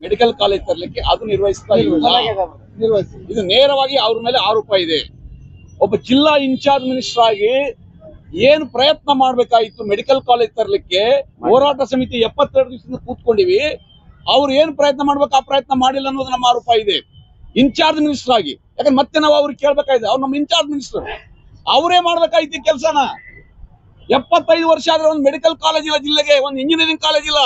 Medical college ತರಲಿಕ್ಕೆ ಅದು ನಿರ್ವಹಿಸ್ತಾ ಇಲ್ಲ. ಇದು ನೇರವಾಗಿ ಅವ್ರ ಮೇಲೆ ಆರೋಪ ಇದೆ. ಒಬ್ಬ ಜಿಲ್ಲಾ ಇನ್ಚಾರ್ಜ್ ಮಿನಿಸ್ಟರ್ ಆಗಿ ಏನು ಪ್ರಯತ್ನ ಮಾಡ್ಬೇಕಾಗಿತ್ತು ಮೆಡಿಕಲ್ ಕಾಲೇಜ್ ತರಲಿಕ್ಕೆ, ಹೋರಾಟ ಸಮಿತಿ 72 ದಿವಸದಿಂದ ಕೂತ್ಕೊಂಡಿವಿ. ಅವ್ರು ಏನ್ ಪ್ರಯತ್ನ ಮಾಡ್ಬೇಕು ಆ ಪ್ರಯತ್ನ ಮಾಡಿಲ್ಲ ಅನ್ನೋದು ನಮ್ಮ ಆರೋಪ ಇದೆ ಇನ್ಚಾರ್ಜ್ ಮಿನಿಸ್ಟರ್ ಆಗಿ. ಯಾಕಂದ್ರೆ ಮತ್ತೆ ನಾವು ಅವ್ರಿಗೆ ಕೇಳ್ಬೇಕಾಗಿದೆ, ಅವ್ರು ನಮ್ಮ ಇನ್ಚಾರ್ಜ್ ಮಿನಿಸ್ಟರ್, ಅವರೇ ಮಾಡ್ಬೇಕಾಗಿತ್ತು ಕೆಲಸನ. 75 ವರ್ಷ ಆದ್ರೆ ಒಂದು ಮೆಡಿಕಲ್ ಕಾಲೇಜ್ ಇಲ್ಲ ಜಿಲ್ಲೆಗೆ, ಒಂದು ಇಂಜಿನಿಯರಿಂಗ್ ಕಾಲೇಜ್ ಇಲ್ಲ.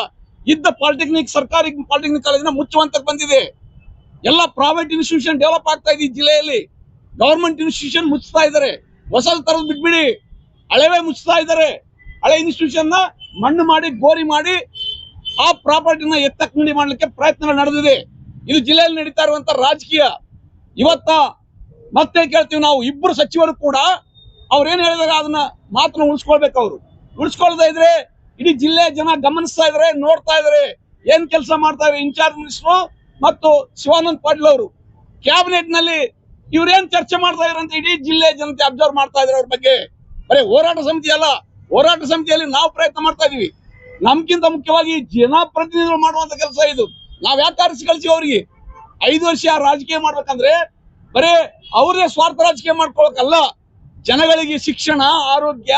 ಇದ್ದ ಪಾಲಿಟೆಕ್ನಿಕ್, ಸರ್ಕಾರಿ ಪಾಲಿಟೆಕ್ನಿಕ್ ಕಾಲೇಜ್ನ ಮುಚ್ಚುವಂತಕ್ಕೆ ಬಂದಿದೆ. ಎಲ್ಲ ಪ್ರೈವೇಟ್ ಇನ್ಸ್ಟಿಟ್ಯೂಷನ್ ಡೆವಲಪ್ ಆಗ್ತಾ ಇದೆ ಜಿಲ್ಲೆಯಲ್ಲಿ. ಗವರ್ಮೆಂಟ್ ಇನ್ಸ್ಟಿಟ್ಯೂಷನ್ ಮುಚ್ತಾ ಇದ್ದಾರೆ. ಹೊಸ ತರದ್ ಬಿಟ್ಬಿಡಿ, ಹಳೆವೇ ಮುಚ್ತಾ ಇದ್ದಾರೆ. ಹಳೆ ಇನ್ಸ್ಟಿಟ್ಯೂಷನ್ ನ ಮಣ್ಣು ಮಾಡಿ ಗೋರಿ ಮಾಡಿ ಆ ಪ್ರಾಪರ್ಟಿನ ಎತ್ತಕ್ಕಿಂಡಿ ಮಾಡ್ಲಿಕ್ಕೆ ಪ್ರಯತ್ನ ನಡೆದಿದೆ. ಇದು ಜಿಲ್ಲೆಯಲ್ಲಿ ನಡೀತಾ ಇರುವಂತ ರಾಜಕೀಯ. ಇವತ್ತ ಮತ್ತೆ ಕೇಳ್ತೀವಿ ನಾವು, ಇಬ್ಬರು ಸಚಿವರು ಕೂಡ ಅವ್ರೇನ್ ಹೇಳಿದಾರೆ ಅದನ್ನ ಮಾತ್ರ ಉಳಿಸ್ಕೊಳ್ಬೇಕು. ಅವರು ಉಳಿಸ್ಕೊಳ್ತಾ ಇದ್ರೆ ಇಡೀ ಜಿಲ್ಲೆ ಜನ ಗಮನಿಸ್ತಾ ಇದಾರೆ, ನೋಡ್ತಾ ಇದಾರೆ ಏನ್ ಕೆಲಸ ಮಾಡ್ತಾ ಇದ್ದಾರೆ ಇನ್ಚಾರ್ಜ್ ಮಿನಿಸ್ಟರ್ ಮತ್ತು ಶಿವಾನಂದ ಪಾಟೀಲ್ ಅವರು. ಕ್ಯಾಬಿನೆಟ್ ನಲ್ಲಿ ಇವ್ರೇನ್ ಚರ್ಚೆ ಮಾಡ್ತಾ ಇದಾರೆ ಅಂತ ಇಡೀ ಜಿಲ್ಲೆ ಜನತೆ ಅಬ್ಸರ್ವ್ ಮಾಡ್ತಾ ಇದಾರೆ ಅವ್ರ ಬಗ್ಗೆ. ಬರೀ ಹೋರಾಟ ಸಮಿತಿ ಅಲ್ಲ, ಹೋರಾಟ ಸಮಿತಿಯಲ್ಲಿ ನಾವು ಪ್ರಯತ್ನ ಮಾಡ್ತಾ ಇದೀವಿ. ನಮ್ಗಿಂತ ಮುಖ್ಯವಾಗಿ ಜನಪ್ರತಿನಿಧಿಗಳು ಮಾಡುವಂತ ಕೆಲಸ ಇದು. ನಾವ್ ಯಾಕೆ ಆರಿಸಿ ಕಳಿಸಿ ಅವ್ರಿಗೆ 5 ವರ್ಷ ರಾಜಕೀಯ ಮಾಡ್ಬೇಕಂದ್ರೆ ಬರೇ ಅವರೇ ಸ್ವಾರ್ಥ ರಾಜಕೀಯ ಮಾಡ್ಕೊಳಕಲ್ಲ. ಜನಗಳಿಗೆ ಶಿಕ್ಷಣ, ಆರೋಗ್ಯ,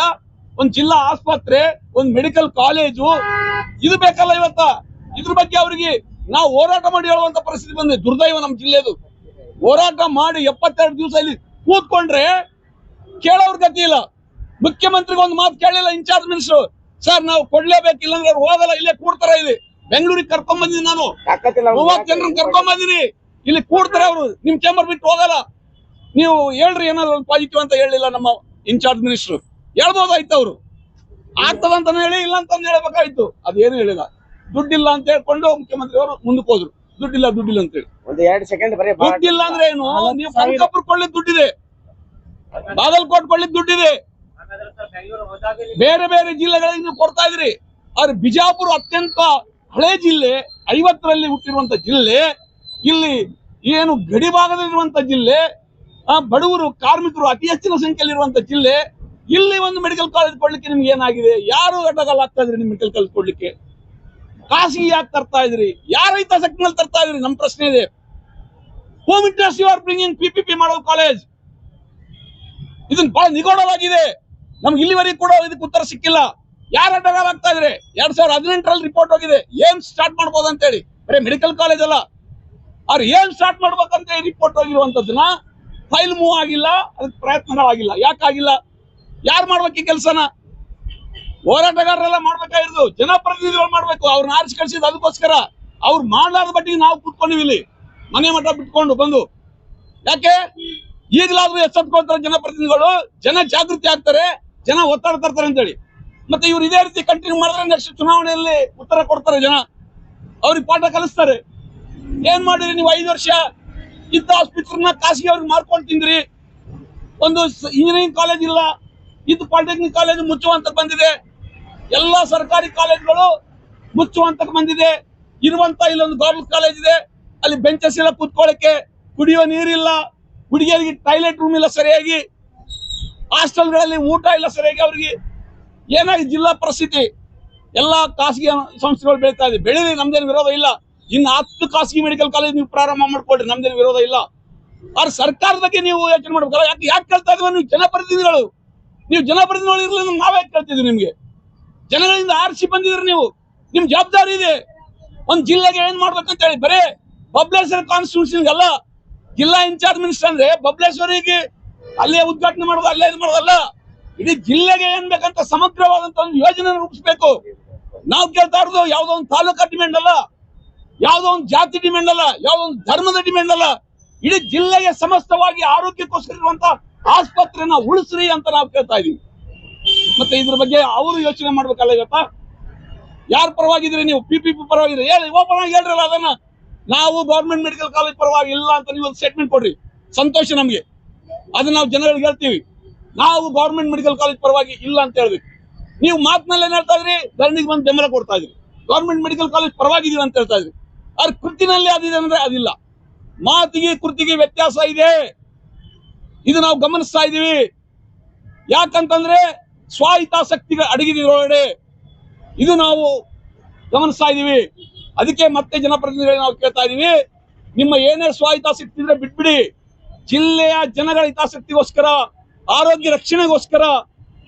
ಒಂದು ಜಿಲ್ಲಾ ಆಸ್ಪತ್ರೆ, ಒಂದು ಮೆಡಿಕಲ್ ಕಾಲೇಜು ಇದು ಬೇಕಲ್ಲ. ಇವತ್ತ ಇದ್ರ ಬಗ್ಗೆ ಅವರಿಗೆ ನಾವು ಹೋರಾಟ ಮಾಡಿ ಹೇಳುವಂತ ಪರಿಸ್ಥಿತಿ ಬಂದಿದೆ. ದುರ್ದೈವ ನಮ್ಮ ಜಿಲ್ಲೆದು. ಹೋರಾಟ ಮಾಡಿ 72 ದಿವಸ ಇಲ್ಲಿ ಕೂತ್ಕೊಂಡ್ರೆ ಕೇಳೋರ್ ಗತಿ ಇಲ್ಲ. ಮುಖ್ಯಮಂತ್ರಿಗೆ ಒಂದು ಮಾತು ಕೇಳಿಲ್ಲ ಇನ್ಚಾರ್ಜ್ ಮಿನಿಸ್ಟರ್. ಸರ್ ನಾವು ಕೊಡ್ಲೇಬೇಕಿಲ್ಲ ಅಂದ್ರೆ ಅವ್ರು ಹೋಗಲ್ಲ, ಇಲ್ಲೇ ಕೂಡ್ತಾರೆ. ಇಲ್ಲಿ ಬೆಂಗಳೂರಿಗೆ ಕರ್ಕೊಂಡ್ ಬಂದಿನಿ ನಾನು, 30 ಜನರನ್ನ ಕರ್ಕೊಂಡ್ ಬಂದಿನಿ. ಇಲ್ಲಿ ಕೂಡ್ತಾರೆ ಅವರು, ನಿಮ್ ಚೇಂಬರ್ ಬಿಟ್ಟು ಹೋಗಲ್ಲ. ನೀವು ಹೇಳ್ರಿ ಏನಾದ್ರು ಒಂದು ಪಾಸಿಟಿವ್ ಅಂತ ಹೇಳಿಲ್ಲ ನಮ್ಮ ಇನ್ಚಾರ್ಜ್ ಮಿನಿಸ್ಟರ್. ಹೇಳ್ಬೋದಾಯ್ತು, ಅವ್ರು ಆಗ್ತದಂತ ಹೇಳಿ ಇಲ್ಲ ಅಂತ ಹೇಳ್ಬೇಕಾಯ್ತು. ಅದೇನು ಹೇಳಿಲ್ಲ. ದುಡ್ಡಿಲ್ಲ ಅಂತ ಹೇಳ್ಕೊಂಡು ಮುಖ್ಯಮಂತ್ರಿ ಅವರು ಮುಂದಕ್ಕೆ ಹೋದ್ರು. ದುಡ್ಡಿಲ್ಲ ಅಂತ ಹೇಳಿ. ದುಡ್ಡಿಲ್ಲ ಅಂದ್ರೆ ಏನು? ನೀವು ಕನಕಪುರ ಕೊಳ್ಳಿದ್ ದುಡ್ಡಿದೆ, ಬಾಗಲಕೋಟ್ ಕೊಳ್ಳಿದ್ ದುಡ್ಡಿದೆ, ಬೇರೆ ಬೇರೆ ಜಿಲ್ಲೆಗಳಿಗೆ ನೀವು ಕೊಡ್ತಾ ಇದ್ರಿ. ಆದ್ರೆ ಬಿಜಾಪುರ ಅತ್ಯಂತ ಹಳೆ ಜಿಲ್ಲೆ, 50ರಲ್ಲಿ ಹುಟ್ಟಿರುವಂತ ಜಿಲ್ಲೆ, ಇಲ್ಲಿ ಏನು ಗಡಿ ಭಾಗದಲ್ಲಿರುವಂತ ಜಿಲ್ಲೆ, ಬಡವರು ಕಾರ್ಮಿಕರು ಅತಿ ಹೆಚ್ಚಿನ ಸಂಖ್ಯೆಯಲ್ಲಿ ಇರುವಂತ ಜಿಲ್ಲೆ. ಇಲ್ಲಿ ಒಂದು ಮೆಡಿಕಲ್ ಕಾಲೇಜ್ ಕೊಡ್ಲಿಕ್ಕೆ ನಿಮ್ಗೆ ಏನಾಗಿದೆ? ಯಾರು ಅಡ್ಡಗಾಲ ಆಗ್ತಾ ಇದ್ರಿ ನಿಮ್ ಮೆಡಿಕಲ್ ಕಾಲೇಜ್ ಕೊಡ್ಲಿಕ್ಕೆ? ಖಾಸಗಿ ಯಾಕೆ ತರ್ತಾ ಇದ್ರಿ? ಯಾರ ಹಿತಾಸಕ್ತಿ ಮೇಲೆ ತರ್ತಾ ಇದ್ರಿ? ನಮ್ ಪ್ರಶ್ನೆ ಇದೆ. Home interest you are bringing PPP model college. ಇದನ್ನ ಬಹಳ ನಿಗೂಢವಾಗಿದೆ. ನಮ್ಗೆ ಇಲ್ಲಿವರೆಗೆ ಕೂಡ ಇದಕ್ಕೆ ಉತ್ತರ ಸಿಕ್ಕಿಲ್ಲ. ಯಾರ ಅಡ್ಡಗಾಲ ಆಗ್ತಾ ಇದ್ರೆ? 2018ರಲ್ಲಿ ರಿಪೋರ್ಟ್ ಹೋಗಿದೆ ಏನ್ ಸ್ಟಾರ್ಟ್ ಮಾಡ್ಬೋದು ಅಂತ ಹೇಳಿ. ಬರೀ ಮೆಡಿಕಲ್ ಕಾಲೇಜ್ ಅಲ್ಲ, ಅವ್ರು ಏನ್ ಸ್ಟಾರ್ಟ್ ಮಾಡ್ಬೇಕಂತ ರಿಪೋರ್ಟ್ ಹೋಗಿರುವಂತದ್ದನ್ನ ಫೈಲ್ ಮೂವ್ ಆಗಿಲ್ಲ, ಅದಕ್ಕೆ ಪ್ರಯತ್ನಗಳಾಗಿಲ್ಲ. ಯಾಕಾಗಿಲ್ಲ? ಯಾರು ಮಾಡ್ಬೇಕು ಈ ಕೆಲಸನ? ಹೋರಾಟಗಾರರೆಲ್ಲ ಮಾಡ್ಬೇಕಾಗಿರೋದು, ಜನಪ್ರತಿನಿಧಿಗಳು ಮಾಡ್ಬೇಕು. ಅವ್ರನ್ನ ಆರಿಸಿ ಕಳಿಸಿದ್ ಅದಕ್ಕೋಸ್ಕರ. ಅವ್ರು ಮಾಡ್ಲಾರ್ದ ಬಟ್ಟಿಗೆ ನಾವು ಕೂತ್ಕೊಂಡಿವಿ ಇಲ್ಲಿ ಮನೆ ಮಠ ಬಿಟ್ಕೊಂಡು ಬಂದು. ಯಾಕೆ ಈಗಲಾದ್ರೂ ಎಚ್ಚೆತ್ಕೊಳ್ತಾರೆ ಜನಪ್ರತಿನಿಧಿಗಳು, ಜನ ಜಾಗೃತಿ ಆಗ್ತಾರೆ, ಜನ ಒತ್ತಡ ತರ್ತಾರೆ ಅಂತೇಳಿ. ಮತ್ತೆ ಇವ್ರು ಇದೇ ರೀತಿ ಕಂಟಿನ್ಯೂ ಮಾಡಿದ್ರೆ ನೆಕ್ಸ್ಟ್ ಚುನಾವಣೆಯಲ್ಲಿ ಉತ್ತರ ಕೊಡ್ತಾರೆ ಜನ, ಅವ್ರಿಗೆ ಪಾಠ ಕಲಿಸ್ತಾರೆ. ಏನ್ ಮಾಡಿರಿ ನೀವು? 5 ವರ್ಷ ಇದ್ದ ಆಸ್ಪತ್ರೆನ ಖಾಸಗಿ ಅವ್ರಿಗೆ ಮಾರ್ಕೊಂಡು ತಿಂದ್ರಿ. ಒಂದು ಇಂಜಿನಿಯರಿಂಗ್ ಕಾಲೇಜ್ ಇಲ್ಲ, ಇದು ಪಾಲಿಟೆಕ್ನಿಕ್ ಕಾಲೇಜ್ ಮುಚ್ಚುವಂತ ಬಂದಿದೆ. ಎಲ್ಲ ಸರ್ಕಾರಿ ಕಾಲೇಜ್ಗಳು ಮುಚ್ಚುವಂತ ಬಂದಿದೆ. ಇರುವಂತ ಇಲ್ಲೊಂದು ಗೌರ್ಮೆಂಟ್ ಕಾಲೇಜ್ ಇದೆ, ಅಲ್ಲಿ ಬೆಂಚಸ್ ಇಲ್ಲ ಕೂತ್ಕೊಳ್ಳಕ್ಕೆ, ಕುಡಿಯುವ ನೀರಿಲ್ಲ, ಹುಡುಗಿಯರಿಗೆ ಟಾಯ್ಲೆಟ್ ರೂಮ್ ಇಲ್ಲ ಸರಿಯಾಗಿ, ಹಾಸ್ಟೆಲ್ಗಳಲ್ಲಿ ಊಟ ಇಲ್ಲ ಸರಿಯಾಗಿ. ಅವ್ರಿಗೆ ಏನಾಗಿ ಜಿಲ್ಲಾ ಪರಿಸ್ಥಿತಿ. ಎಲ್ಲ ಖಾಸಗಿ ಸಂಸ್ಥೆಗಳು ಬೆಳೀತಾ ಇದೆ, ಬೆಳೀಲಿ, ನಮ್ದೇನು ವಿರೋಧ ಇಲ್ಲ. ಇನ್ನು 10 ಖಾಸಗಿ ಮೆಡಿಕಲ್ ಕಾಲೇಜ್ ನೀವು ಪ್ರಾರಂಭ ಮಾಡ್ಕೊಳ್ರಿ, ನಮ್ದೇನು ವಿರೋಧ ಇಲ್ಲ. ಆದ್ರೆ ಸರ್ಕಾರದ ಬಗ್ಗೆ ನೀವು ಯೋಚನೆ ಮಾಡ್ಬೇಕಲ್ಲ. ಯಾಕೆ ಕೇಳ್ತಾ ಇದ್ವಿ? ನೀವು ಜನಪ್ರತಿನಿಧಿಗಳು, ನೀವು ಜನಪ್ರತಿನಿಧಿಗಳು ಇರಲಿಲ್ಲ ನಾವೇ ಕೇಳ್ತಿದ್ವಿ. ನಿಮ್ಗೆ ಜನಗಳಿಂದ ಆರಿಸಿ ಬಂದಿದ್ರಿ ನೀವು, ನಿಮ್ ಜವಾಬ್ದಾರಿ ಇದೆ. ಒಂದ್ ಜಿಲ್ಲೆಗೆ ಏನ್ ಮಾಡ್ಬೇಕಂತ ಹೇಳಿ. ಬರೇ ಬಬ್ಲೇಶ್ವರ ಕಾನ್ಸ್ಟಿಟ್ಯೂಷನ್ ಅಲ್ಲ, ಜಿಲ್ಲಾ ಇನ್ಚಾರ್ಜ್ ಮಿನಿಸ್ಟರ್ ಅಂದ್ರೆ ಬಬ್ಲೇಶ್ವರಿಗೆ ಅಲ್ಲೇ ಉದ್ಘಾಟನೆ ಮಾಡೋದು, ಅಲ್ಲೇ ಇದು ಮಾಡೋದಲ್ಲ. ಇಡೀ ಜಿಲ್ಲೆಗೆ ಏನ್ ಬೇಕಂತ ಸಮಗ್ರವಾದಂತ ಒಂದು ಯೋಜನೆ ರೂಪಿಸಬೇಕು. ನಾವು ಕೇಳ್ತಾ ಇರೋದು ಯಾವ್ದೋ ಒಂದು ತಾಲೂಕಾ ಡಿಮ್ಯಾಂಡ್ ಅಲ್ಲ, ಯಾವ್ದೋ ಒಂದು ಜಾತಿ ಡಿಮ್ಯಾಂಡ್ ಅಲ್ಲ, ಯಾವ್ದೋ ಒಂದು ಧರ್ಮದ ಡಿಮ್ಯಾಂಡ್ ಅಲ್ಲ. ಇಡೀ ಜಿಲ್ಲೆಗೆ ಸಮಸ್ತವಾಗಿ ಆರೋಗ್ಯಕ್ಕೋಸ್ಕರ ಇರುವಂತ ಆಸ್ಪತ್ರೆನ ಉಳಿಸ್ರಿ ಅಂತ ನಾವು ಕೇಳ್ತಾ ಇದೀವಿ. ಮತ್ತೆ ಇದ್ರ ಬಗ್ಗೆ ಅವರು ಯೋಚನೆ ಮಾಡ್ಬೇಕಲ್ಲ. ಇವತ್ತ ಯಾರ ಪರವಾಗಿದ್ರಿ ನೀವು? PPP ಪರವಾಗಿದ್ರೆ ಹೇಳಿ, ಓಪನ್ ಆಗಿ ಹೇಳ್ರಲ್ಲ ಅದನ್ನ. ನಾವು ಗೌರ್ಮೆಂಟ್ ಮೆಡಿಕಲ್ ಕಾಲೇಜ್ ಪರವಾಗಿ ಇಲ್ಲ ಅಂತ ನೀವು ಒಂದು ಸ್ಟೇಟ್ಮೆಂಟ್ ಕೊಡ್ರಿ, ಸಂತೋಷ ನಮ್ಗೆ. ಅದನ್ನ ನಾವು ಜನಗಳಿಗೆ ಹೇಳ್ತೀವಿ. ನಾವು ಗೌರ್ಮೆಂಟ್ ಮೆಡಿಕಲ್ ಕಾಲೇಜ್ ಪರವಾಗಿ ಇಲ್ಲ ಅಂತ ಹೇಳ್ಬೇಕು. ನೀವು ಮಾತಿನಲ್ಲಿ ಏನ್ ಹೇಳ್ತಾ ಇದ್ರಿ? ಧರಣಿಗೆ ಬಂದು ಬೆಂಬಲ ಕೊಡ್ತಾ ಇದ್ರಿ, ಗೌರ್ಮೆಂಟ್ ಮೆಡಿಕಲ್ ಕಾಲೇಜ್ ಪರವಾಗಿದೀವಿ ಅಂತ ಹೇಳ್ತಾ ಇದ್ರಿ. ಅವ್ರ ಕೃತಿನಲ್ಲಿ ಅದಿದೆ ಅಂದ್ರೆ ಅದಿಲ್ಲ. ಮಾತಿಗೆ ಕೃತಿಗೆ ವ್ಯತ್ಯಾಸ ಇದೆ, ಇದು ನಾವು ಗಮನಿಸ್ತಾ ಇದೀವಿ. ಯಾಕಂತಂದ್ರೆ ಸ್ವಹಿತಾಸಕ್ತಿಗೆ ಅಡಗಿದ ಒಳಗಡೆ ಇದು ನಾವು ಗಮನಿಸ್ತಾ ಇದೀವಿ. ಅದಕ್ಕೆ ಮತ್ತೆ ಜನಪ್ರತಿನಿಧಿಗಳು ನಾವು ಕೇಳ್ತಾ ಇದೀವಿ, ನಿಮ್ಮ ಏನೇ ಸ್ವಹಿತಾಸಕ್ತಿ ಇದ್ರೆ ಬಿಟ್ಬಿಡಿ. ಜಿಲ್ಲೆಯ ಜನಗಳ ಹಿತಾಸಕ್ತಿಗೋಸ್ಕರ, ಆರೋಗ್ಯ ರಕ್ಷಣೆಗೋಸ್ಕರ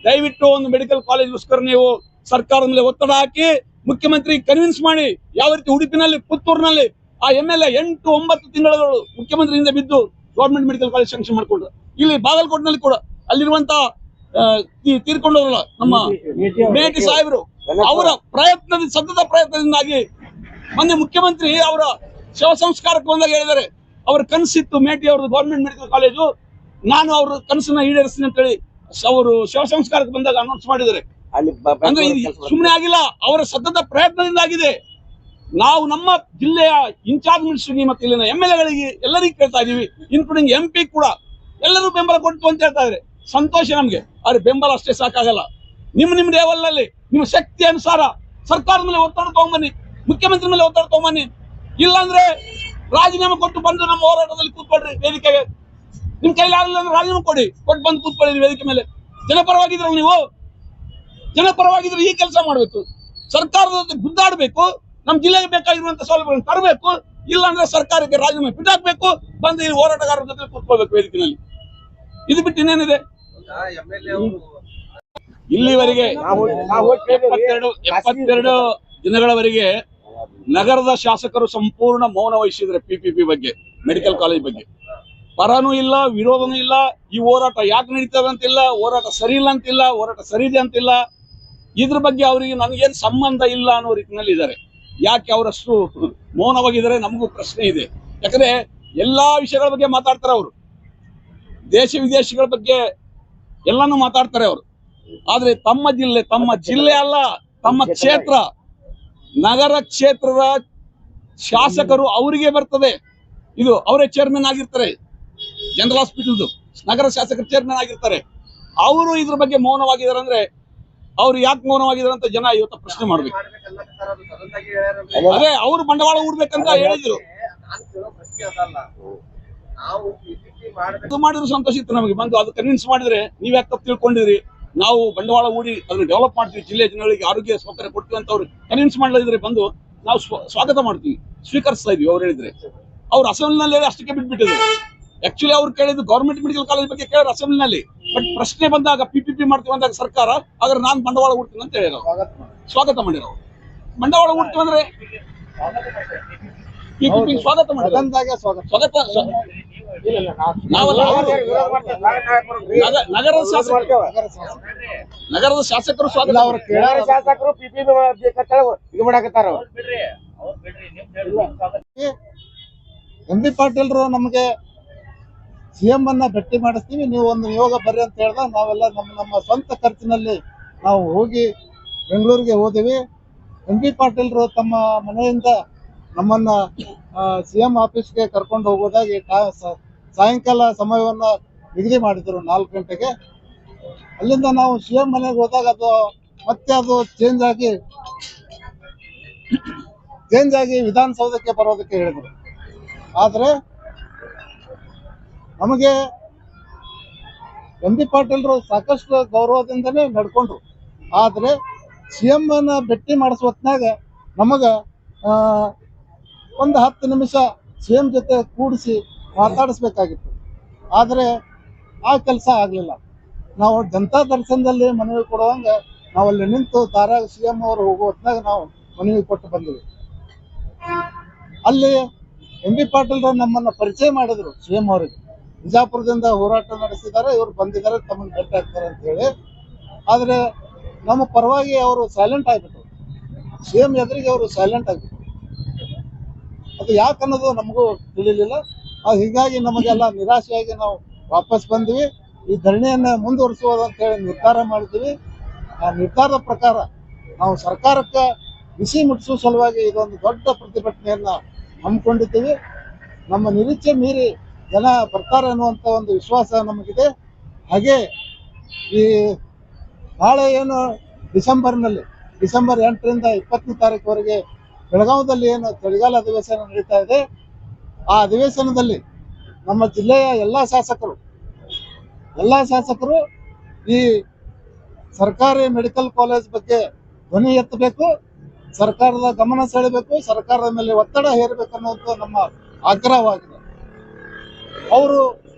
ದಯವಿಟ್ಟು ಒಂದು ಮೆಡಿಕಲ್ ಕಾಲೇಜ್ಗೋಸ್ಕರ ನೀವು ಸರ್ಕಾರದ ಮೇಲೆ ಒತ್ತಡ ಹಾಕಿ ಮುಖ್ಯಮಂತ್ರಿ ಕನ್ವಿನ್ಸ್ ಮಾಡಿ. ಯಾವ ರೀತಿ ಉಡುಪಿನಲ್ಲಿ, ಪುತ್ತೂರಿನಲ್ಲಿ ಆ MLA 8-9 ತಿಂಗಳು ಮುಖ್ಯಮಂತ್ರಿಯಿಂದ ಬಿದ್ದು ಗೌರ್ಮೆಂಟ್ ಮೆಡಿಕಲ್ ಕಾಲೇಜ್ ಸ್ಯಾಂಕ್ಷನ್ ಮಾಡಿಕೊಂಡು, ಇಲ್ಲಿ ಬಾಗಲಕೋಟೆನಲ್ಲಿ ಕೂಡ ಅಲ್ಲಿರುವಂತ ತೀರ್ಕೊಂಡವರಲ್ಲ ನಮ್ಮ ಮೇಟಿ ಸಾಹೇಬರು, ಅವರ ಪ್ರಯತ್ನದ ಸತತ ಪ್ರಯತ್ನದಿಂದಾಗಿ ಮೊನ್ನೆ ಮುಖ್ಯಮಂತ್ರಿ ಅವರ ಶವ ಸಂಸ್ಕಾರಕ್ಕೆ ಬಂದಾಗ ಹೇಳಿದ್ದಾರೆ, ಅವ್ರ ಕನಸಿತ್ತು ಮೇಟಿ ಅವ್ರದ್ದು ಗೌರ್ಮೆಂಟ್ ಮೆಡಿಕಲ್ ಕಾಲೇಜು, ನಾನು ಅವ್ರ ಕನಸನ್ನ ಈಡೇರಿಸ್ತೀನಿ ಅಂತ ಹೇಳಿ ಅವರು ಶವ ಸಂಸ್ಕಾರಕ್ಕೆ ಬಂದಾಗ ಅನೌನ್ಸ್ ಮಾಡಿದ್ದಾರೆ. ಅಂದ್ರೆ ಸುಮ್ಮನೆ ಆಗಿಲ್ಲ, ಅವರ ಸತತ ಪ್ರಯತ್ನದಿಂದಾಗಿದೆ. ನಾವು ನಮ್ಮ ಜಿಲ್ಲೆಯ ಇನ್ಚಾರ್ಜ್ ಮಿನಿಸ್ಟರ್ಗೆ ಮತ್ತೆ ಇಲ್ಲಿನ MLAಗಳಿಗೆ ಎಲ್ಲರಿಗೂ ಕೇಳ್ತಾ ಇದೀವಿ, ಇನ್ಕ್ಲೂಡಿಂಗ್ MP ಕೂಡ ಎಲ್ಲರೂ ಬೆಂಬಲ ಕೊಟ್ಟು ಅಂತ ಹೇಳ್ತಾ ಇದ್ದಾರೆ. ಸಂತೋಷ ನಮ್ಗೆ. ಆದ್ರೆ ಬೆಂಬಲ ಅಷ್ಟೇ ಸಾಕಾಗಲ್ಲ. ನಿಮ್ಮ ಲೆವೆಲ್ ನಲ್ಲಿ ನಿಮ್ಮ ಶಕ್ತಿ ಅನುಸಾರ ಸರ್ಕಾರದ ಮೇಲೆ ಒತ್ತಡ ತಗೊಂಬನ್ನಿ, ಮುಖ್ಯಮಂತ್ರಿ ಮೇಲೆ ಒತ್ತಡ ತಗೊಂಬನ್ನಿ. ಇಲ್ಲಾಂದ್ರೆ ರಾಜೀನಾಮೆ ಕೊಟ್ಟು ಬಂದು ನಮ್ಮ ಹೋರಾಟದಲ್ಲಿ ಕೂತ್ಕೊಳ್ರಿ ವೇದಿಕೆಗೆ. ನಿಮ್ ಕೈಲಿ ಆಗಲಿಲ್ಲ ಅಂದ್ರೆ ರಾಜೀನಾಮೆ ಕೊಟ್ಟು ಬಂದು ಕೂತ್ಕೊಳ್ಳಿ ವೇದಿಕೆ ಮೇಲೆ. ಜನಪರವಾಗಿದ್ರಲ್ಲ ನೀವು, ಜನಪರವಾಗಿದ್ರೆ ಈ ಕೆಲಸ ಮಾಡ್ಬೇಕು, ಸರ್ಕಾರದ ಜೊತೆ ಗುದ್ದಾಡ್ಬೇಕು, ನಮ್ ಜಿಲ್ಲೆಗೆ ಬೇಕಾಗಿರುವಂತ ಸೌಲಭ್ಯಗಳನ್ನು ತರಬೇಕು. ಇಲ್ಲಾಂದ್ರೆ ಸರ್ಕಾರಕ್ಕೆ ರಾಜೀನಾಮೆ ಬಿಟ್ಟಾಕ್ಬೇಕು, ಬಂದು ಈ ಹೋರಾಟಗಾರರ ಜೊತೆ ಕೂತ್ಕೊಳ್ಬೇಕು ವೇದಿಕೆಯಲ್ಲಿ. ಇದು ಬಿಟ್ಟು ಇನ್ನೇನಿದೆ? ಇಲ್ಲಿವರೆಗೆ 72 ದಿನಗಳವರೆಗೆ ನಗರದ ಶಾಸಕರು ಸಂಪೂರ್ಣ ಮೌನ ವಹಿಸಿದ್ರೆ PPP ಬಗ್ಗೆ, ಮೆಡಿಕಲ್ ಕಾಲೇಜ್ ಬಗ್ಗೆ. ಪರನೂ ಇಲ್ಲ, ವಿರೋಧನೂ ಇಲ್ಲ. ಈ ಹೋರಾಟ ಯಾಕೆ ನಡೀತದೆ ಅಂತಿಲ್ಲ, ಹೋರಾಟ ಸರಿ ಇಲ್ಲ ಅಂತಿಲ್ಲ, ಹೋರಾಟ ಸರಿ ಇದೆ ಅಂತಿಲ್ಲ. ಇದ್ರ ಬಗ್ಗೆ ಅವರಿಗೆ ನನಗೇನು ಸಂಬಂಧ ಇಲ್ಲ ಅನ್ನೋ ರೀತಿಯಲ್ಲಿ ಇದ್ದಾರೆ. ಯಾಕೆ ಅವರಷ್ಟು ಮೌನವಾಗಿದ್ದಾರೆ ನಮಗೂ ಪ್ರಶ್ನೆ ಇದೆ. ಯಾಕಂದ್ರೆ ಎಲ್ಲಾ ವಿಷಯಗಳ ಬಗ್ಗೆ ಮಾತಾಡ್ತಾರೆ ಅವರು, ದೇಶ ವಿದೇಶಗಳ ಬಗ್ಗೆ ಎಲ್ಲಾನು ಮಾತಾಡ್ತಾರೆ ಅವರು. ಆದ್ರೆ ತಮ್ಮ ಜಿಲ್ಲೆ ಅಲ್ಲ, ತಮ್ಮ ಕ್ಷೇತ್ರ, ನಗರ ಕ್ಷೇತ್ರದ ಶಾಸಕರು ಅವರಿಗೆ ಬರ್ತದೆ. ಇದು ಅವರೇ ಚೇರ್ಮನ್ ಆಗಿರ್ತಾರೆ, ಜನರಲ್ ಹಾಸ್ಪಿಟಲ್ದು ನಗರ ಶಾಸಕರು ಚೇರ್ಮನ್ ಆಗಿರ್ತಾರೆ. ಅವರು ಇದ್ರ ಬಗ್ಗೆ ಮೌನವಾಗಿದ್ದಾರೆ ಅಂದ್ರೆ ಅವ್ರು ಯಾಕೆ ಮೌನವಾಗಿದ್ದಾರೆ ಅಂತ ಜನ ಇವತ್ತು ಪ್ರಶ್ನೆ ಮಾಡ್ಬೇಕು. ಅದೇ ಅವರು ಬಂಡವಾಳ ಹೂಡ್ಬೇಕಂತ ಹೇಳಿದ್ರು, ಅದು ಮಾಡಿದ್ರು ಸಂತೋಷ ಇತ್ತು ನಮಗೆ. ಬಂದು ಅದು ಕನ್ವಿನ್ಸ್ ಮಾಡಿದ್ರೆ ನೀವ್ ಯಾಕೆ ತಪ್ಪು ತಿಳ್ಕೊಂಡಿದ್ರಿ, ನಾವು ಬಂಡವಾಳ ಹೂಡಿ ಅದನ್ನ ಡೆವಲಪ್ ಮಾಡ್ತೀವಿ, ಜಿಲ್ಲೆ ಜನಗಳಿಗೆ ಆರೋಗ್ಯ ಸೌಕರ್ಯ ಕೊಡ್ತೀವಿ ಅಂತ ಅವ್ರು ಕನ್ವಿನ್ಸ್ ಮಾಡಲಿದ್ರೆ ಬಂದು ನಾವು ಸ್ವಾಗತ ಮಾಡ್ತೀವಿ, ಸ್ವೀಕರಿಸ್ತಾ ಇದೀವಿ. ಅವ್ರು ಹೇಳಿದ್ರೆ ಅವ್ರು ಅಸೆಂಬ್ಲಿನಲ್ಲಿ ಅಷ್ಟಕ್ಕೆ ಬಿಟ್ಬಿಟ್ಟಿದ್ರು. ಆಕ್ಚುಲಿ ಅವ್ರು ಕೇಳಿದ್ದು ಗೌರ್ಮೆಂಟ್ ಮೆಡಿಕಲ್ ಕಾಲೇಜ್ ಬಗ್ಗೆ ಕೇಳಿದ್ರು ಅಸೆಂಬ್ಲಿನಲ್ಲಿ. ಬಟ್ ಪ್ರಶ್ನೆ ಬಂದಾಗ PPP ಮಾಡ್ತೀವಿ ಅಂದಾಗ ಸರ್ಕಾರ, ಆದ್ರೆ ನಾನ್ ಬಂಡವಾಳ ಹೂಡ್ತೀನಿ ಅಂತ ಹೇಳಿರೋ, ಸ್ವಾಗತ ಮಾಡಿರೋ. ಬಂಡವಾಳ ಹೂಡ್ತೀವಿ ಅಂದ್ರೆ PPP ಸ್ವಾಗತ ಮಾಡಿರೋ, ಸ್ವಾಗತ ನಾವಲ್ಲ, ನಗರದ ಶಾಸಕರು ಸ್ವಾಗತ. ಶಾಸಕರು PPP ಇದು ಮಾಡಕತ್ತಾರ. MB ಪಾಟೀಲ್ರು ನಮಗೆ CM ಅನ್ನ ಭೇಟಿ ಮಾಡಿಸ್ತೀವಿ, ನೀವು ಒಂದು ನಿಯೋಗ ಬರ್ರಿ ಅಂತ ಹೇಳ್ದ. ನಾವೆಲ್ಲ ನಮ್ಮ ಸ್ವಂತ ಖರ್ಚಿನಲ್ಲಿ ನಾವು ಹೋಗಿ ಬೆಂಗಳೂರಿಗೆ ಹೋದಿವಿ. MB ಪಾಟೀಲ್ರು ತಮ್ಮ ಮನೆಯಿಂದ ನಮ್ಮನ್ನ CM ಆಫೀಸ್ಗೆ ಕರ್ಕೊಂಡು ಹೋಗೋದಾಗಿ ಸಾಯಂಕಾಲ ಸಮಯವನ್ನ ನಿಗದಿ ಮಾಡಿದ್ರು 4 ಗಂಟೆಗೆ. ಅಲ್ಲಿಂದ ನಾವು CM ಮನೆಗೆ ಹೋದಾಗ ಅದು ಚೇಂಜ್ ಆಗಿ ವಿಧಾನಸೌಧಕ್ಕೆ ಬರೋದಕ್ಕೆ ಹೇಳಿದ್ರು. ಆದ್ರೆ ನಮಗೆ MB ಪಾಟೀಲ್ರು ಸಾಕಷ್ಟು ಗೌರವದಿಂದನೇ ನಡ್ಕೊಂಡ್ರು. ಆದ್ರೆ CM ಅನ್ನ ಭೇಟಿ ಮಾಡಿಸುವ ಹೊತ್ನಾಗ ನಮಗ ಒಂದು 10 ನಿಮಿಷ CM ಜೊತೆ ಕೂಡಿಸಿ ಮಾತಾಡಿಸ್ಬೇಕಾಗಿತ್ತು. ಆದ್ರೆ ಆ ಕೆಲಸ ಆಗ್ಲಿಲ್ಲ. ನಾವು ಜನತಾ ದರ್ಶನದಲ್ಲಿ ಮನವಿ ಕೊಡುವಂಗ ನಾವಲ್ಲಿ ನಿಂತು ದಾರಾಗ CM ಅವರು ಹೋಗುವ ಹೊತ್ನಾಗ ನಾವು ಮನವಿ ಕೊಟ್ಟು ಬಂದಿವಿ. ಅಲ್ಲಿ MB ಪಾಟೀಲ್ರು ನಮ್ಮನ್ನ ಪರಿಚಯ ಮಾಡಿದ್ರು CM ಅವರಿಗೆ. ಬಿಜಾಪುರದಿಂದ ಹೋರಾಟ ನಡೆಸಿದ್ದಾರೆ, ಇವರು ಬಂದಿದ್ದಾರೆ, ತಮ್ಮನ್ನು ಭೇಟಿ ಆಗ್ತಾರೆ ಅಂತ ಹೇಳಿ. ಆದ್ರೆ ನಮ್ಮ ಪರವಾಗಿ ಅವರು ಸೈಲೆಂಟ್ ಆಗಿಬಿಟ್ರು. CM ಎದುರಿಗೆ ಅವರು ಸೈಲೆಂಟ್ ಆಗಿಬಿಟ್ರು. ಅದು ಯಾಕೆ ಅನ್ನೋದು ನಮಗೂ ತಿಳಿಲಿಲ್ಲ. ಹೀಗಾಗಿ ನಮಗೆಲ್ಲ ನಿರಾಶೆಯಾಗಿ ನಾವು ವಾಪಸ್ ಬಂದ್ವಿ. ಈ ಧರಣಿಯನ್ನ ಮುಂದುವರಿಸುವುದು ಅಂತ ಹೇಳಿ ನಿರ್ಧಾರ ಮಾಡಿದ್ವಿ. ಆ ನಿರ್ಧಾರದ ಪ್ರಕಾರ ನಾವು ಸರ್ಕಾರಕ್ಕೆ ಬಿಸಿ ಮುಟ್ಟಿಸುವ ಸಲುವಾಗಿ ಇದೊಂದು ದೊಡ್ಡ ಪ್ರತಿಭಟನೆಯನ್ನ ಹಮ್ಮಿಕೊಂಡಿದ್ದೀವಿ. ನಮ್ಮ ನಿರೀಕ್ಷೆ ಮೀರಿ ಜನ ಬರ್ತಾರೆ ಅನ್ನುವಂಥ ಒಂದು ವಿಶ್ವಾಸ ನಮಗಿದೆ. ಹಾಗೆ ಈ ನಾಳೆ ಏನು ಡಿಸೆಂಬರ್ 8ರಿಂದ 20ನೇ ತಾರೀಕುವರೆಗೆ ಬೆಳಗಾವದಲ್ಲಿ ಏನು ಚಳಿಗಾಲ ಅಧಿವೇಶನ ನಡೀತಾ ಇದೆ, ಆ ಅಧಿವೇಶನದಲ್ಲಿ ನಮ್ಮ ಜಿಲ್ಲೆಯ ಎಲ್ಲಾ ಶಾಸಕರು ಈ ಸರ್ಕಾರಿ ಮೆಡಿಕಲ್ ಕಾಲೇಜ್ ಬಗ್ಗೆ ಧ್ವನಿ ಎತ್ತಬೇಕು. ಸರ್ಕಾರದ ಗಮನ ಸೆಳೆಬೇಕು, ಸರ್ಕಾರದ ಮೇಲೆ ಒತ್ತಡ ಹೇರಬೇಕು ಅನ್ನೋದು ನಮ್ಮ ಆಗ್ರಹವಾಗಿದೆ. ಅವರು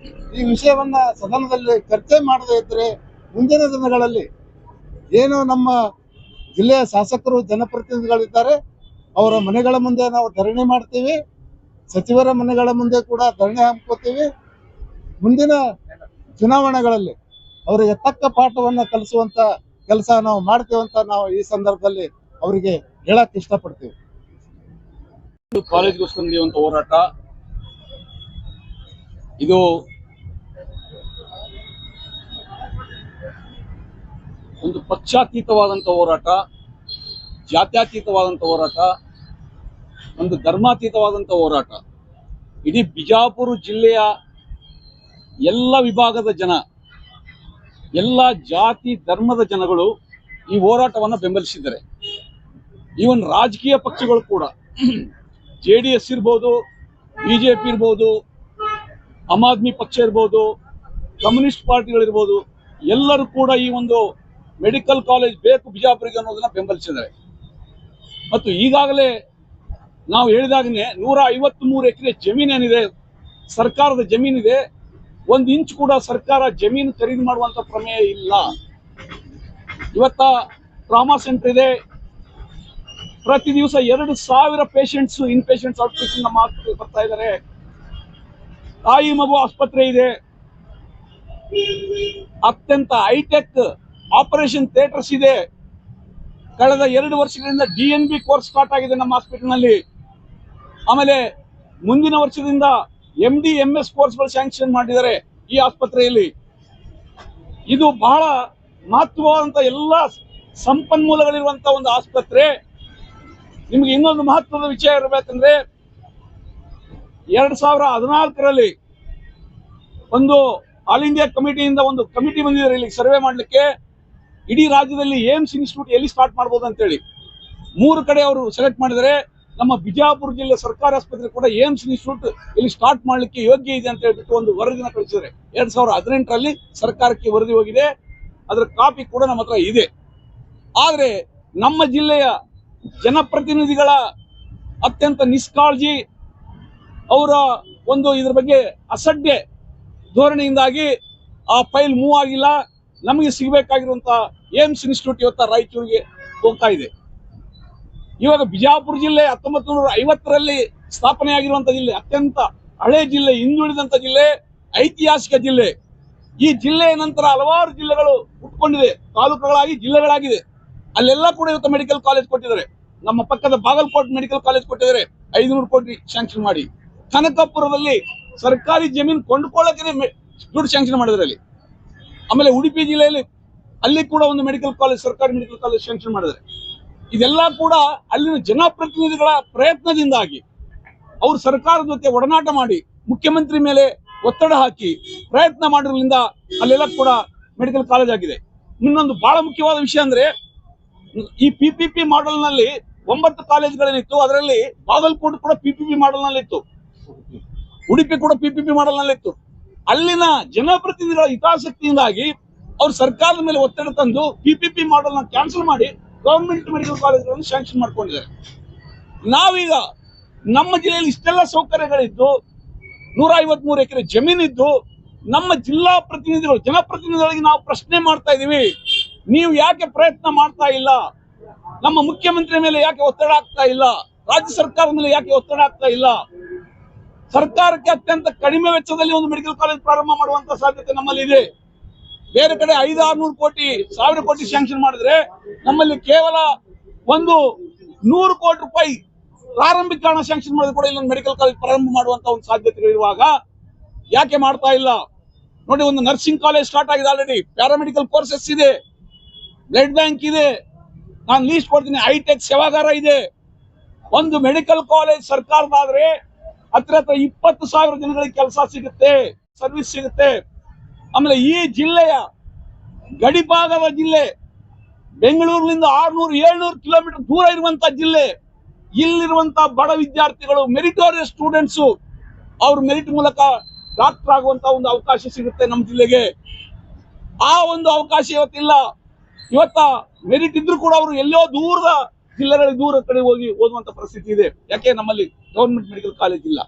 ಈ ವಿಷಯವನ್ನ ಸದನದಲ್ಲಿ ಚರ್ಚೆ ಮಾಡದೇ ಇದ್ರೆ ಮುಂದಿನ ದಿನಗಳಲ್ಲಿ ಏನು ನಮ್ಮ ಜಿಲ್ಲೆಯ ಶಾಸಕರು ಜನಪ್ರತಿನಿಧಿಗಳಿದ್ದಾರೆ ಅವರ ಮನೆಗಳ ಮುಂದೆ ನಾವು ಧರಣಿ ಮಾಡ್ತೀವಿ, ಸಚಿವರ ಮನೆಗಳ ಮುಂದೆ ಕೂಡ ಧರಣಿ ಹಾಕೋತೀವಿ. ಮುಂದಿನ ಚುನಾವಣೆಗಳಲ್ಲಿ ಅವರಿಗೆ ತಕ್ಕ ಪಾಠವನ್ನ ಕಲಿಸುವಂತ ಕೆಲಸ ನಾವು ಮಾಡ್ತೀವಂತ ನಾವು ಈ ಸಂದರ್ಭದಲ್ಲಿ ಅವರಿಗೆ ಹೇಳಕ್ ಇಷ್ಟಪಡ್ತೀವಿ. ಕಾಲೇಜ್ಗೋಸ್ಕರ ನಡೆಯುವಂತ ಹೋರಾಟ ಇದು ಒಂದು ಪಕ್ಷಾತೀತವಾದಂಥ ಹೋರಾಟ, ಜಾತ್ಯತೀತವಾದಂಥ ಹೋರಾಟ, ಒಂದು ಧರ್ಮಾತೀತವಾದಂಥ ಹೋರಾಟ. ಇಡೀ ಬಿಜಾಪುರ ಜಿಲ್ಲೆಯ ಎಲ್ಲ ವಿಭಾಗದ ಜನ, ಎಲ್ಲ ಜಾತಿ ಧರ್ಮದ ಜನಗಳು ಈ ಹೋರಾಟವನ್ನು ಬೆಂಬಲಿಸಿದ್ದಾರೆ. ಈವನ್ ರಾಜಕೀಯ ಪಕ್ಷಗಳು ಕೂಡ JDS ಇರ್ಬೋದು, BJP ಇರ್ಬೋದು, ಆಮ್ ಆದ್ಮಿ ಪಕ್ಷ ಇರ್ಬೋದು, ಕಮ್ಯುನಿಸ್ಟ್ ಪಾರ್ಟಿಗಳಿರ್ಬೋದು, ಎಲ್ಲರೂ ಕೂಡ ಈ ಒಂದು ಮೆಡಿಕಲ್ ಕಾಲೇಜ್ ಬೇಕು ಬಿಜಾಪುರಿಗೆ ಅನ್ನೋದನ್ನ ಬೆಂಬಲಿಸಿದ್ದಾರೆ. ಮತ್ತು ಈಗಾಗಲೇ ನಾವು ಹೇಳಿದಾಗನೇ 153 ಎಕರೆ ಜಮೀನೇನಿದೆ, ಸರ್ಕಾರದ ಜಮೀನಿದೆ. 1 ಇಂಚ್ ಕೂಡ ಸರ್ಕಾರ ಜಮೀನು ಖರೀದಿ ಮಾಡುವಂತ ಪ್ರಮೇಯ ಇಲ್ಲ. ಇವತ್ತ ಟ್ರಾಮಾ ಸೆಂಟರ್ ಇದೆ, ಪ್ರತಿ ದಿವಸ 2,000 ಪೇಷಂಟ್ಸ್ ಇನ್ ಪೇಷಂಟ್ಸ್ ಔಟ್ಪೇಷಂಟ್ ನಮ್ಮ ಆಸ್ಪತ್ರೆಗೆ ಬರ್ತಾ ಇದ್ದಾರೆ. ತಾಯಿ ಮಗು ಆಸ್ಪತ್ರೆ ಇದೆ, ಅತ್ಯಂತ ಹೈಟೆಕ್ ಆಪರೇಷನ್ ಥಿಯೇಟರ್ಸ್ ಇದೆ. ಕಳೆದ 2 ವರ್ಷಗಳಿಂದ DNB ಕೋರ್ಸ್ ಸ್ಟಾರ್ಟ್ ಆಗಿದೆ ನಮ್ಮ ಹಾಸ್ಪಿಟಲ್ ನಲ್ಲಿ. ಆಮೇಲೆ ಮುಂದಿನ ವರ್ಷದಿಂದ MD MS ಕೋರ್ಸ್ಗಳು ಸ್ಯಾಂಕ್ಷನ್ ಮಾಡಿದ್ದಾರೆ ಈ ಆಸ್ಪತ್ರೆಯಲ್ಲಿ. ಇದು ಬಹಳ ಮಹತ್ವವಾದಂತ ಎಲ್ಲ ಸಂಪನ್ಮೂಲಗಳಿರುವಂತ ಒಂದು ಆಸ್ಪತ್ರೆ. ನಿಮ್ಗೆ ಇನ್ನೊಂದು ಮಹತ್ವದ ವಿಷಯ ಇರಬೇಕಂದ್ರೆ 2014ರಲ್ಲಿ ಒಂದು ಆಲ್ ಇಂಡಿಯಾ ಕಮಿಟಿಯಿಂದ ಒಂದು ಕಮಿಟಿ ಬಂದಿದ್ದಾರೆ ಇಲ್ಲಿ ಸರ್ವೆ ಮಾಡ್ಲಿಕ್ಕೆ. ಇಡೀ ರಾಜ್ಯದಲ್ಲಿ ಏಮ್ಸ್ ಇನ್ಸ್ಟಿಟ್ಯೂಟ್ ಎಲ್ಲಿ ಸ್ಟಾರ್ಟ್ ಮಾಡ್ಬೋದು ಅಂತೇಳಿ 3 ಕಡೆ ಅವರು ಸೆಲೆಕ್ಟ್ ಮಾಡಿದರೆ. ನಮ್ಮ ಬಿಜಾಪುರ ಜಿಲ್ಲೆ ಸರ್ಕಾರಿ ಆಸ್ಪತ್ರೆ ಕೂಡ ಏಮ್ಸ್ ಇನ್ಸ್ಟಿಟ್ಯೂಟ್ ಇಲ್ಲಿ ಸ್ಟಾರ್ಟ್ ಮಾಡ್ಲಿಕ್ಕೆ ಯೋಗ್ಯ ಇದೆ ಅಂತ ಹೇಳ್ಬಿಟ್ಟು ಒಂದು ವರದಿನ ಕಳಿಸಿದ್ದಾರೆ. 2018ರಲ್ಲಿ ಸರ್ಕಾರಕ್ಕೆ ವರದಿ ಹೋಗಿದೆ, ಅದರ ಕಾಪಿ ಕೂಡ ನಮ್ಮ ಹತ್ರ ಇದೆ. ಆದ್ರೆ ನಮ್ಮ ಜಿಲ್ಲೆಯ ಜನಪ್ರತಿನಿಧಿಗಳ ಅತ್ಯಂತ ನಿಷ್ಕಾಳಜಿ, ಅವರ ಒಂದು ಇದ್ರ ಬಗ್ಗೆ ಅಸಡ್ಡೆ ಧೋರಣೆಯಿಂದಾಗಿ ಆ ಫೈಲ್ ಮೂವ್ ಆಗಿಲ್ಲ. ನಮಗೆ ಸಿಗಬೇಕಾಗಿರುವಂತ ಏಮ್ಸ್ ಇನ್ಸ್ಟಿಟ್ಯೂಟ್ ಇವತ್ತ ರಾಯಚೂರಿಗೆ ಹೋಗ್ತಾ ಇದೆ. ಇವಾಗ ಬಿಜಾಪುರ ಜಿಲ್ಲೆ 1950ರಲ್ಲಿ ಸ್ಥಾಪನೆಯಾಗಿರುವಂತ ಜಿಲ್ಲೆ, ಅತ್ಯಂತ ಹಳೆ ಜಿಲ್ಲೆ, ಹಿಂದುಳಿದಂತ ಜಿಲ್ಲೆ, ಐತಿಹಾಸಿಕ ಜಿಲ್ಲೆ. ಈ ಜಿಲ್ಲೆಯ ನಂತರ ಹಲವಾರು ಜಿಲ್ಲೆಗಳು ಹುಟ್ಕೊಂಡಿದೆ, ತಾಲೂಕುಗಳಾಗಿ ಜಿಲ್ಲೆಗಳಾಗಿದೆ. ಅಲ್ಲೆಲ್ಲ ಕೂಡ ಇವತ್ತು ಮೆಡಿಕಲ್ ಕಾಲೇಜ್ ಕೊಟ್ಟಿದ್ದಾರೆ. ನಮ್ಮ ಪಕ್ಕದ ಬಾಗಲಕೋಟ್ ಮೆಡಿಕಲ್ ಕಾಲೇಜ್ ಕೊಟ್ಟಿದ್ದಾರೆ 500 ಕೋಟಿ ಸ್ಯಾಂಕ್ಷನ್ ಮಾಡಿ. ಕನಕಪುರದಲ್ಲಿ ಸರ್ಕಾರಿ ಜಮೀನು ಕೊಂಡ್ಕೊಳ್ಳೋಕೆ ದುಡ್ಡು ಸ್ಯಾಂಕ್ಷನ್ ಮಾಡಿದ್ರೆ ಅಲ್ಲಿ. ಆಮೇಲೆ ಉಡುಪಿ ಜಿಲ್ಲೆಯಲ್ಲಿ ಅಲ್ಲಿ ಕೂಡ ಒಂದು ಮೆಡಿಕಲ್ ಕಾಲೇಜ್, ಸರ್ಕಾರಿ ಮೆಡಿಕಲ್ ಕಾಲೇಜ್ ಸ್ಯಾಂಕ್ಷನ್ ಮಾಡಿದ್ದಾರೆ. ಇದೆಲ್ಲ ಕೂಡ ಅಲ್ಲಿನ ಜನಪ್ರತಿನಿಧಿಗಳ ಪ್ರಯತ್ನದಿಂದಾಗಿ, ಅವರು ಸರ್ಕಾರದ ಜೊತೆ ಒಡನಾಟ ಮಾಡಿ ಮುಖ್ಯಮಂತ್ರಿ ಮೇಲೆ ಒತ್ತಡ ಹಾಕಿ ಪ್ರಯತ್ನ ಮಾಡಿದ್ರಿಂದ ಅಲ್ಲೆಲ್ಲ ಕೂಡ ಮೆಡಿಕಲ್ ಕಾಲೇಜ್ ಆಗಿದೆ. ಇನ್ನೊಂದು ಬಹಳ ಮುಖ್ಯವಾದ ವಿಷಯ ಅಂದ್ರೆ, ಈ PPP ಮಾಡೆಲ್ ನಲ್ಲಿ 9 ಕಾಲೇಜ್ಗಳೇನಿತ್ತು, ಅದರಲ್ಲಿ ಬಾಗಲಕೋಟೆ ಕೂಡ PPP ಮಾಡೆಲ್ ನಲ್ಲಿ ಇತ್ತು, ಉಡುಪಿ ಕೂಡ PPP ಮಾಡೆಲ್ ನಲ್ಲಿ ಇತ್ತು. ಅಲ್ಲಿನ ಜನಪ್ರತಿನಿಧಿಗಳ ಹಿತಾಸಕ್ತಿಯಿಂದಾಗಿ ಅವ್ರು ಸರ್ಕಾರದ ಮೇಲೆ ಒತ್ತಡ ತಂದು PPP ಮಾಡೆಲ್ ನ ಕ್ಯಾನ್ಸಲ್ ಮಾಡಿ ಗವರ್ಮೆಂಟ್ ಮೆಡಿಕಲ್ ಕಾಲೇಜ್ಗಳನ್ನು ಸ್ಯಾಂಕ್ಷನ್ ಮಾಡ್ಕೊಂಡಿದ್ದಾರೆ. ನಾವೀಗ ನಮ್ಮ ಜಿಲ್ಲೆಯಲ್ಲಿ ಇಷ್ಟೆಲ್ಲ ಸೌಕರ್ಯಗಳಿದ್ದು, 153 ಎಕರೆ ಜಮೀನಿದ್ದು, ನಮ್ಮ ಜಿಲ್ಲಾ ಪ್ರತಿನಿಧಿಗಳು, ಜನಪ್ರತಿನಿಧಿಗಳಿಗೆ ನಾವು ಪ್ರಶ್ನೆ ಮಾಡ್ತಾ ಇದೀವಿ, ನೀವು ಯಾಕೆ ಪ್ರಯತ್ನ ಮಾಡ್ತಾ ಇಲ್ಲ? ನಮ್ಮ ಮುಖ್ಯಮಂತ್ರಿ ಮೇಲೆ ಯಾಕೆ ಒತ್ತಡ ಆಗ್ತಾ ಇಲ್ಲ? ರಾಜ್ಯ ಸರ್ಕಾರದ ಮೇಲೆ ಯಾಕೆ ಒತ್ತಡ ಆಗ್ತಾ ಇಲ್ಲ? ಸರ್ಕಾರಕ್ಕೆ ಅತ್ಯಂತ ಕಡಿಮೆ ವೆಚ್ಚದಲ್ಲಿ ಒಂದು ಮೆಡಿಕಲ್ ಕಾಲೇಜ್ ಪ್ರಾರಂಭ ಮಾಡುವಂತ ಸಾಧ್ಯತೆ ನಮ್ಮಲ್ಲಿ ಇದೆ. ಬೇರೆ ಕಡೆ 500-600 ಕೋಟಿ 1000 ಕೋಟಿ ಸ್ಯಾಂಕ್ಷನ್ ಮಾಡಿದ್ರೆ, ನಮ್ಮಲ್ಲಿ ಕೇವಲ ಒಂದು 100 ಕೋಟಿ ರೂಪಾಯಿ ಪ್ರಾರಂಭಿಕ ಹಣ ಸ್ಯಾಂಕ್ಷನ್ ಮಾಡಿದ್ರೆ ಕೂಡ ಇಲ್ಲೊಂದು ಮೆಡಿಕಲ್ ಕಾಲೇಜ್ ಪ್ರಾರಂಭ ಮಾಡುವಂತ ಒಂದು ಸಾಧ್ಯತೆಗಳಿರುವಾಗ ಯಾಕೆ ಮಾಡ್ತಾ ಇಲ್ಲ? ನೋಡಿ, ಒಂದು ನರ್ಸಿಂಗ್ ಕಾಲೇಜ್ ಸ್ಟಾರ್ಟ್ ಆಗಿದೆ ಆಲ್ರೆಡಿ, ಪ್ಯಾರಾಮೆಡಿಕಲ್ ಕೋರ್ಸಸ್ ಇದೆ, ಬ್ಲಡ್ ಬ್ಯಾಂಕ್ ಇದೆ, ನಾನು ಲೀಸ್ಟ್ ಕೊಡ್ತೀನಿ, ಹೈಟೆಕ್ ಸೇವಾಗಾರ ಇದೆ. ಒಂದು ಮೆಡಿಕಲ್ ಕಾಲೇಜ್ ಸರ್ಕಾರದಾದ್ರೆ ಹತ್ರ 20,000 ಜನಗಳಿಗೆ ಕೆಲಸ ಸಿಗುತ್ತೆ, ಸರ್ವಿಸ್ ಸಿಗುತ್ತೆ. ಆಮೇಲೆ ಈ ಜಿಲ್ಲೆಯ ಗಡಿಭಾಗದ ಜಿಲ್ಲೆ, ಬೆಂಗಳೂರಿನಿಂದ 600-700 ಕಿಲೋಮೀಟರ್ ದೂರ ಇರುವಂತ ಜಿಲ್ಲೆ. ಇಲ್ಲಿರುವಂತ ಬಡ ವಿದ್ಯಾರ್ಥಿಗಳು, ಮೆರಿಟೋರಿಯಸ್ ಸ್ಟೂಡೆಂಟ್ಸ್, ಅವ್ರ ಮೆರಿಟ್ ಮೂಲಕ ಡಾಕ್ಟರ್ ಆಗುವಂತ ಒಂದು ಅವಕಾಶ ಸಿಗುತ್ತೆ ನಮ್ಮ ಜಿಲ್ಲೆಗೆ. ಆ ಒಂದು ಅವಕಾಶ ಇವತ್ತಿಲ್ಲ. ಇವತ್ತ ಮೆರಿಟ್ ಇದ್ರೂ ಕೂಡ ಅವರು ಎಲ್ಲೋ ದೂರದ ಜಿಲ್ಲೆಗಳಿಗೆ ದೂರ ಕಡೆ ಹೋಗಿ ಓದುವಂತ ಪರಿಸ್ಥಿತಿ ಇದೆ. ಯಾಕೆ ನಮ್ಮಲ್ಲಿ ಗವರ್ಮೆಂಟ್ ಮೆಡಿಕಲ್ ಕಾಲೇಜ್ ಇಲ್ಲ.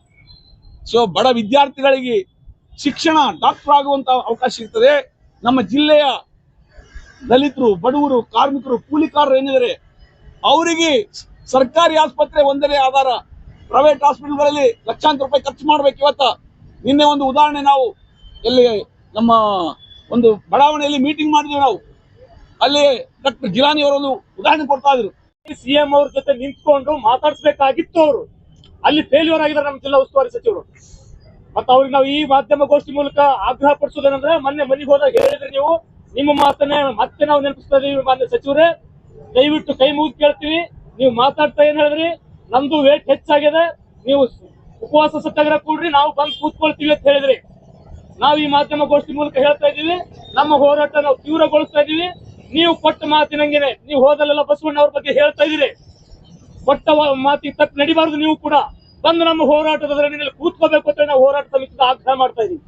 ಸೊ ಬಡ ವಿದ್ಯಾರ್ಥಿಗಳಿಗೆ ಶಿಕ್ಷಣ ಡಾಕ್ಟರ್ ಆಗುವಂತ ಅವಕಾಶ ಇರ್ತದೆ. ನಮ್ಮ ಜಿಲ್ಲೆಯ ದಲಿತರು, ಬಡವರು, ಕಾರ್ಮಿಕರು, ಕೂಲಿಕಾರರು ಏನಿದ್ದಾರೆ ಅವರಿಗೆ ಸರ್ಕಾರಿ ಆಸ್ಪತ್ರೆ ಒಂದನೇ ಆಧಾರ. ಪ್ರೈವೇಟ್ ಹಾಸ್ಪಿಟಲ್ಗಳಲ್ಲಿ ಲಕ್ಷಾಂತರ ರೂಪಾಯಿ ಖರ್ಚು ಮಾಡ್ಬೇಕು. ಇವತ್ತ ನಿನ್ನೆ ಒಂದು ಉದಾಹರಣೆ ನಾವು ಎಲ್ಲಿ ನಮ್ಮ ಒಂದು ಬಡಾವಣೆಯಲ್ಲಿ ಮೀಟಿಂಗ್ ಮಾಡಿದ್ವಿ ನಾವು. ಅಲ್ಲಿ ಡಾಕ್ಟರ್ ಜಿಲಾನಿ ಅವರೊಂದು ಉದಾಹರಣೆ ಕೊಡ್ತಾ ಇದ್ರು. ಸಿಎಂ ಅವ್ರ ಜೊತೆ ನಿಂತ್ಕೊಂಡು ಮಾತಾಡಿಸಬೇಕಾಗಿತ್ತು. ಅವರು ಅಲ್ಲಿ ಫೇಲ್ಯೂರ್ ಆಗಿದ್ದಾರೆ ನಮ್ಮ ಜಿಲ್ಲಾ ಉಸ್ತುವಾರಿ ಸಚಿವರು. ಮತ್ತೆ ಅವ್ರಿಗೆ ನಾವು ಈ ಮಾಧ್ಯಮಗೋಷ್ಠಿ ಮೂಲಕ ಆಗ್ರಹ ಪಡಿಸೋದೇನಂದ್ರೆ, ಮೊನ್ನೆ ಮನೆಗೆ ಹೋದಾಗ ಹೇಳಿದ್ರಿ ನೀವು, ನಿಮ್ಮ ಮಾತನ್ನೇ ಮತ್ತೆ ನಾವು ನೆನಪಿಸ್ತಾ ಇದೀವಿ. ಮಾನ್ಯ ಸಚಿವರೇ, ದಯವಿಟ್ಟು ಕೈ ಮುಗಿದು ಕೇಳ್ತೀವಿ. ನೀವು ಮಾತಾಡ್ತಾ ಏನ್ ಹೇಳಿದ್ರಿ, ನಮ್ದು ವೇಟ್ ಹೆಚ್ಚಾಗಿದೆ, ನೀವು ಉಪವಾಸ ಸತ್ಯಾಗ್ರಹ ಕೂಡ್ರಿ, ನಾವು ಬಂದು ಕೂತ್ಕೊಳ್ತೀವಿ ಅಂತ ಹೇಳಿದ್ರಿ. ನಾವು ಈ ಮಾಧ್ಯಮಗೋಷ್ಠಿ ಮೂಲಕ ಹೇಳ್ತಾ ಇದೀವಿ, ನಮ್ಮ ಹೋರಾಟ ನಾವು ತೀವ್ರಗೊಳಿಸ್ತಾ ಇದೀವಿ. ನೀವು ಕೊಟ್ಟ ಮಾತಿನಂಗೆನೆ ನೀವು ಹೋದಲ್ಲೆಲ್ಲ ಬಸವಣ್ಣ ಅವ್ರ ಬಗ್ಗೆ ಹೇಳ್ತಾ ಇದೀರಿ. ಕೊಟ್ಟ ಮಾತಿಗೆ ತಕ್ಕ ನಡಿಬಾರ್ದು. ನೀವು ಕೂಡ ಬಂದು ನಮ್ಮ ಹೋರಾಟದ ಧರಣಿಯಲ್ಲಿ ಕೂತ್ಕೋಬೇಕು ಅಂತ ನಾವು ಹೋರಾಟ ಸಮಿತಿಯಿಂದ ಆಗ್ರಹ ಮಾಡ್ತಾ ಇದೀವಿ.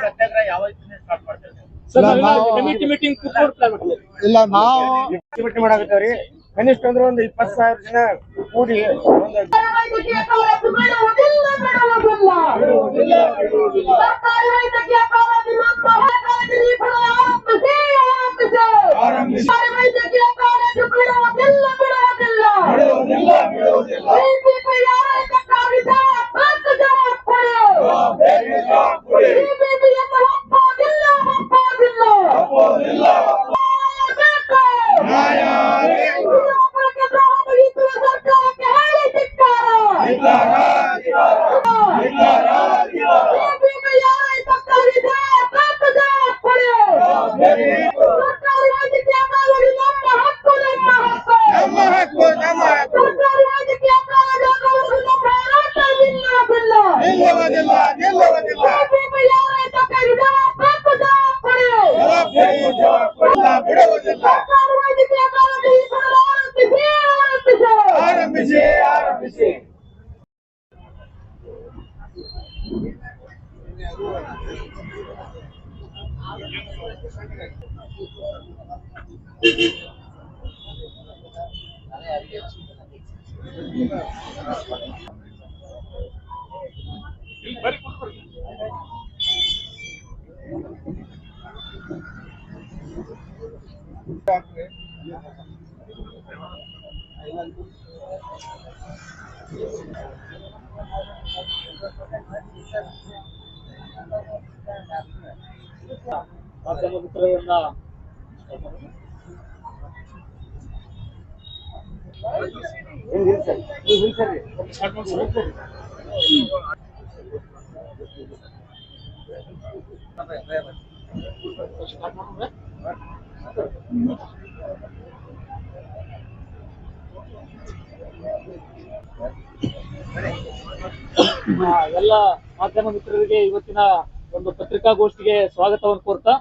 ಸತ್ಯಾಗ್ರಹ ಯಾವತ್ತಿಂದ ಸ್ಟಾರ್ಟ್ ಮಾಡ್ತೇವೆ ಸರ್, ನಾವು- ಕಮಿಟಿ ಮೀಟಿಂಗ್ ಕೂತ್ಕೊಂಡು ಪ್ಲಾನ್ ಮಾಡ್ತೀವಿ. ಇಲ್ಲ ನಾವು ಭೇಟಿ ಮಾಡಾಕತ್ತೇವ್ರಿ. ಕನಿಷ್ಠ ಅಂದ್ರೆ ಒಂದು 20,000 ಜನ ಕೂಡಿ ಒಂದು ಆರಂಭಿಸಿ. ಮಾಧ್ಯಮ ಮಿತ್ರರನ್ನ ಎಲ್ಲ ಮಾಧ್ಯಮ ಮಿತ್ರರಿಗೆ ಇವತ್ತಿನ ಒಂದು ಪತ್ರಿಕಾಗೋಷ್ಠಿಗೆ ಸ್ವಾಗತವನ್ನು ಕೋರ್ತಾ